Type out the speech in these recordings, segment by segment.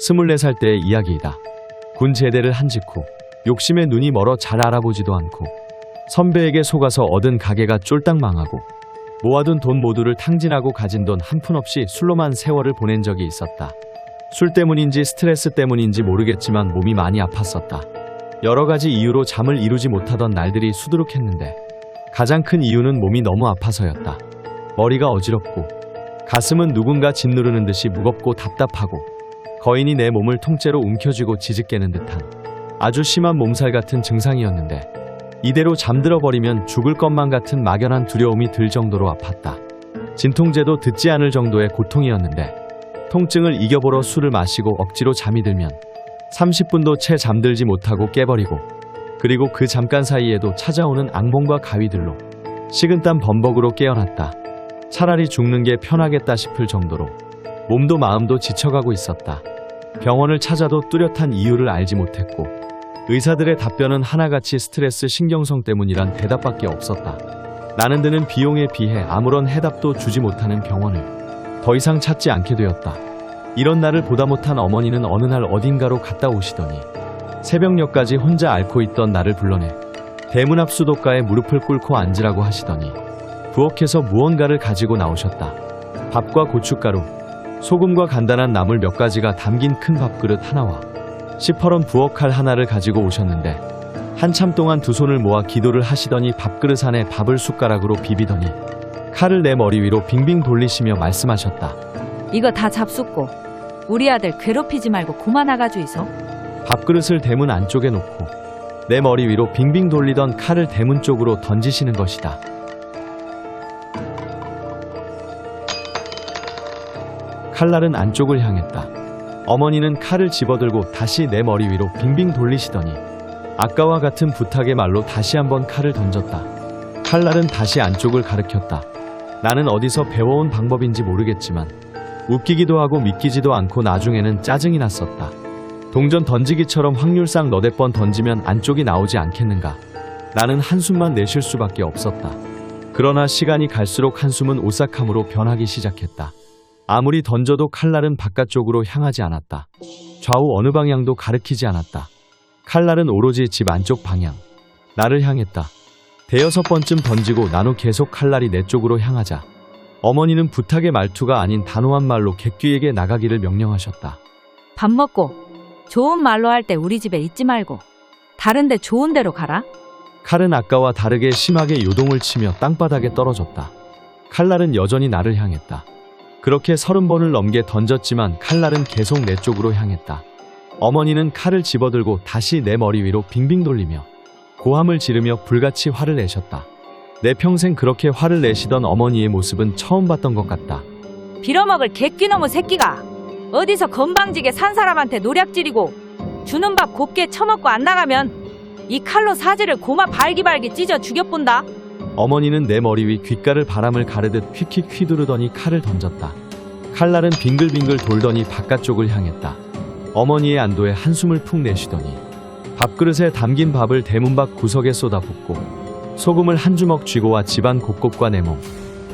24살 때의 이야기이다. 군 제대를 한 직후 욕심에 눈이 멀어 잘 알아보지도 않고 선배에게 속아서 얻은 가게가 쫄딱 망하고 모아둔 돈 모두를 탕진하고 가진 돈 한 푼 없이 술로만 세월을 보낸 적이 있었다. 술 때문인지 스트레스 때문인지 모르겠지만 몸이 많이 아팠었다. 여러 가지 이유로 잠을 이루지 못하던 날들이 수두룩했는데 가장 큰 이유는 몸이 너무 아파서였다. 머리가 어지럽고 가슴은 누군가 짓누르는 듯이 무겁고 답답하고 거인이 내 몸을 통째로 움켜쥐고 지직개는 듯한 아주 심한 몸살 같은 증상이었는데 이대로 잠들어 버리면 죽을 것만 같은 막연한 두려움이 들 정도로 아팠다. 진통제도 듣지 않을 정도의 고통이었는데 통증을 이겨보러 술을 마시고 억지로 잠이 들면 30분도 채 잠들지 못하고 깨버리고 그리고 그 잠깐 사이에도 찾아오는 악몽과 가위들로 식은땀 범벅으로 깨어났다. 차라리 죽는 게 편하겠다 싶을 정도로 몸도 마음도 지쳐가고 있었다. 병원을 찾아도 뚜렷한 이유를 알지 못했고 의사들의 답변은 하나같이 스트레스 신경성 때문이란 대답밖에 없었다. 나는 드는 비용에 비해 아무런 해답도 주지 못하는 병원을 더 이상 찾지 않게 되었다. 이런 나를 보다 못한 어머니는 어느 날 어딘가로 갔다 오시더니 새벽녘까지 혼자 앓고 있던 나를 불러내 대문 앞 수도가에 무릎을 꿇고 앉으라고 하시더니 부엌에서 무언가를 가지고 나오셨다. 밥과 고춧가루, 소금과 간단한 나물 몇 가지가 담긴 큰 밥그릇 하나와 시퍼런 부엌칼 하나를 가지고 오셨는데 한참 동안 두 손을 모아 기도를 하시더니 밥그릇 안에 밥을 숟가락으로 비비더니 칼을 내 머리 위로 빙빙 돌리시며 말씀하셨다. 이거 다 잡숫고 우리 아들 괴롭히지 말고 그만나가주 있어. 밥그릇을 대문 안쪽에 놓고 내 머리 위로 빙빙 돌리던 칼을 대문 쪽으로 던지시는 것이다. 칼날은 안쪽을 향했다. 어머니는 칼을 집어들고 다시 내 머리 위로 빙빙 돌리시더니 아까와 같은 부탁의 말로 다시 한번 칼을 던졌다. 칼날은 다시 안쪽을 가리켰다. 나는 어디서 배워온 방법인지 모르겠지만 웃기기도 하고 믿기지도 않고 나중에는 짜증이 났었다. 동전 던지기처럼 확률상 너댓 번 던지면 안쪽이 나오지 않겠는가. 나는 한숨만 내쉴 수밖에 없었다. 그러나 시간이 갈수록 한숨은 오싹함으로 변하기 시작했다. 아무리 던져도 칼날은 바깥쪽으로 향하지 않았다. 좌우 어느 방향도 가리키지 않았다. 칼날은 오로지 집 안쪽 방향, 나를 향했다. 대여섯 번쯤 던지고 나도 계속 칼날이 내 쪽으로 향하자 어머니는 부탁의 말투가 아닌 단호한 말로 객귀에게 나가기를 명령하셨다. 밥 먹고 좋은 말로 할 때 우리 집에 있지 말고 다른 데 좋은 데로 가라. 칼은 아까와 다르게 심하게 요동을 치며 땅바닥에 떨어졌다. 칼날은 여전히 나를 향했다. 그렇게 30번을 넘게 던졌지만 칼날은 계속 내 쪽으로 향했다. 어머니는 칼을 집어들고 다시 내 머리 위로 빙빙 돌리며 고함을 지르며 불같이 화를 내셨다. 내 평생 그렇게 화를 내시던 어머니의 모습은 처음 봤던 것 같다. 빌어먹을 객귀놈의 새끼가 어디서 건방지게 산 사람한테 노략질이고 주는 밥 곱게 처먹고 안 나가면 이 칼로 사지를 고마 발기발기 찢어 죽여본다. 어머니는 내 머리 위 귓가를 바람을 가르듯 휙휙 휘두르더니 칼을 던졌다. 칼날은 빙글빙글 돌더니 바깥쪽을 향했다. 어머니의 안도에 한숨을 푹 내쉬더니 밥그릇에 담긴 밥을 대문 밖 구석에 쏟아붓고 소금을 한 주먹 쥐고 와 집안 곳곳과 내 몸,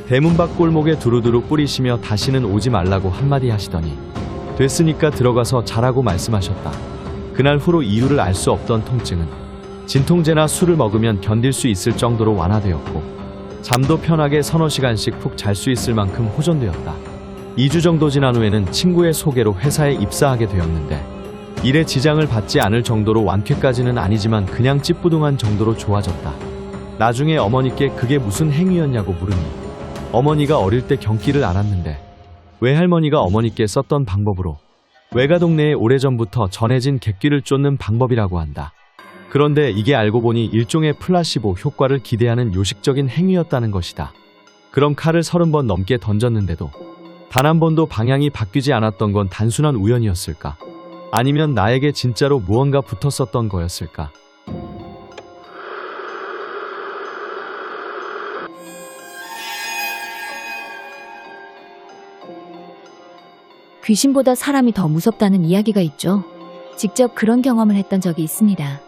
대문 밖 골목에 두루두루 뿌리시며 다시는 오지 말라고 한마디 하시더니 됐으니까 들어가서 자라고 말씀하셨다. 그날 후로 이유를 알 수 없던 통증은 진통제나 술을 먹으면 견딜 수 있을 정도로 완화되었고 잠도 편하게 서너 시간씩 푹 잘 수 있을 만큼 호전되었다. 2주 정도 지난 후에는 친구의 소개로 회사에 입사하게 되었는데 일에 지장을 받지 않을 정도로 완쾌까지는 아니지만 그냥 찌뿌둥한 정도로 좋아졌다. 나중에 어머니께 그게 무슨 행위였냐고 물으니 어머니가 어릴 때 경기를 앓았는데 외할머니가 어머니께 썼던 방법으로 외가 동네에 오래전부터 전해진 객귀를 쫓는 방법이라고 한다. 그런데 이게 알고 보니 일종의 플라시보 효과를 기대하는 요식적인 행위였다는 것이다. 그럼 칼을 30번 넘게 던졌는데도 단 한 번도 방향이 바뀌지 않았던 건 단순한 우연이었을까? 아니면 나에게 진짜로 무언가 붙었었던 거였을까? 귀신보다 사람이 더 무섭다는 이야기가 있죠. 직접 그런 경험을 했던 적이 있습니다.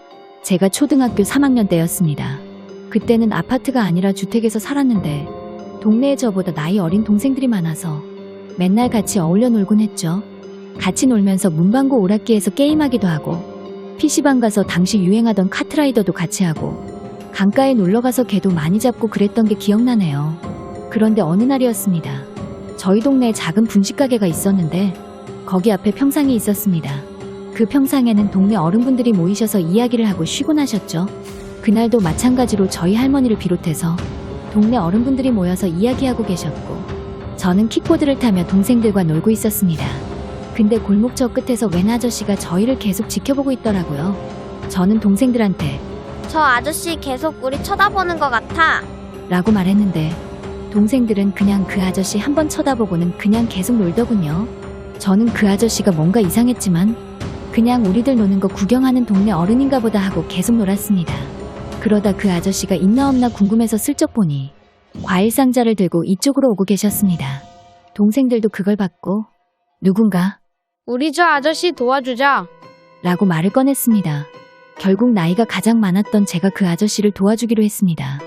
제가 초등학교 3학년 때였습니다. 그때는 아파트가 아니라 주택에서 살았는데 동네에 저보다 나이 어린 동생들이 많아서 맨날 같이 어울려 놀곤 했죠. 같이 놀면서 문방구 오락기에서 게임하기도 하고 PC방 가서 당시 유행하던 카트라이더도 같이 하고 강가에 놀러가서 개도 많이 잡고 그랬던 게 기억나네요. 그런데 어느 날이었습니다. 저희 동네에 작은 분식가게가 있었는데 거기 앞에 평상이 있었습니다. 그 평상에는 동네 어른분들이 모이셔서 이야기를 하고 쉬곤 하셨죠. 그날도 마찬가지로 저희 할머니를 비롯해서 동네 어른분들이 모여서 이야기하고 계셨고 저는 킥보드를 타며 동생들과 놀고 있었습니다. 근데 골목 저 끝에서 웬 아저씨가 저희를 계속 지켜보고 있더라고요. 저는 동생들한테 저 아저씨 계속 우리 쳐다보는 것 같아. 라고 말했는데 동생들은 그냥 그 아저씨 한번 쳐다보고는 그냥 계속 놀더군요. 저는 그 아저씨가 뭔가 이상했지만 그냥 우리들 노는 거 구경하는 동네 어른인가 보다 하고 계속 놀았습니다. 그러다 그 아저씨가 있나 없나 궁금해서 슬쩍 보니 과일 상자를 들고 이쪽으로 오고 계셨습니다. 동생들도 그걸 봤고 누군가 우리 저 아저씨 도와주자. 라고 말을 꺼냈습니다. 결국 나이가 가장 많았던 제가 그 아저씨를 도와주기로 했습니다.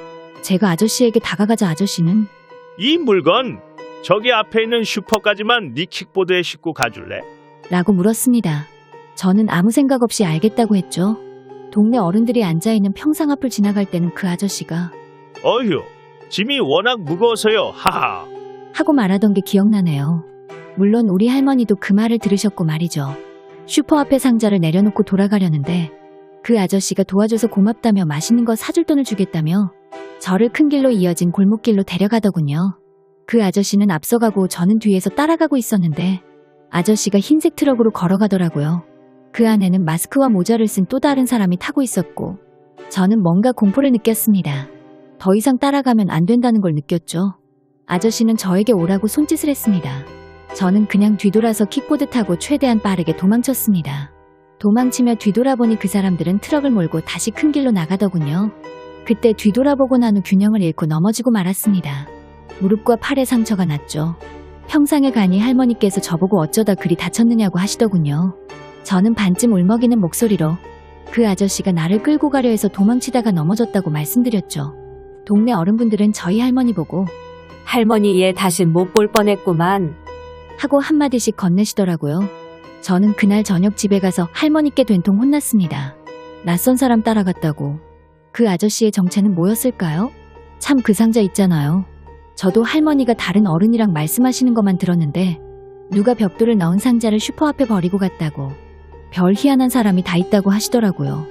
제가 아저씨에게 다가가자 아저씨는 이 물건 저기 앞에 있는 슈퍼까지만 네 킥보드에 싣고 가줄래? 라고 물었습니다. 저는 아무 생각 없이 알겠다고 했죠. 동네 어른들이 앉아있는 평상 앞을 지나갈 때는 그 아저씨가 어휴, 짐이 워낙 무거워서요. 하하. 하고 말하던 게 기억나네요. 물론 우리 할머니도 그 말을 들으셨고 말이죠. 슈퍼 앞에 상자를 내려놓고 돌아가려는데 그 아저씨가 도와줘서 고맙다며 맛있는 거 사줄 돈을 주겠다며 저를 큰 길로 이어진 골목길로 데려가더군요. 그 아저씨는 앞서가고 저는 뒤에서 따라가고 있었는데 아저씨가 흰색 트럭으로 걸어가더라고요. 그 안에는 마스크와 모자를 쓴 또 다른 사람이 타고 있었고 저는 뭔가 공포를 느꼈습니다. 더 이상 따라가면 안 된다는 걸 느꼈죠. 아저씨는 저에게 오라고 손짓을 했습니다. 저는 그냥 뒤돌아서 킥보드 타고 최대한 빠르게 도망쳤습니다. 도망치며 뒤돌아보니 그 사람들은 트럭을 몰고 다시 큰 길로 나가더군요. 그때 뒤돌아보고 난 후 균형을 잃고 넘어지고 말았습니다. 무릎과 팔에 상처가 났죠. 평상에 가니 할머니께서 저보고 어쩌다 그리 다쳤느냐고 하시더군요. 저는 반쯤 울먹이는 목소리로 그 아저씨가 나를 끌고 가려 해서 도망치다가 넘어졌다고 말씀드렸죠. 동네 어른분들은 저희 할머니 보고 할머니 얘 다신 못 볼 뻔했구만. 하고 한마디씩 건네시더라고요. 저는 그날 저녁 집에 가서 할머니께 된통 혼났습니다. 낯선 사람 따라갔다고. 그 아저씨의 정체는 뭐였을까요? 참 그 상자 있잖아요. 저도 할머니가 다른 어른이랑 말씀하시는 것만 들었는데 누가 벽돌을 넣은 상자를 슈퍼 앞에 버리고 갔다고. 별 희한한 사람이 다 있다고 하시더라고요.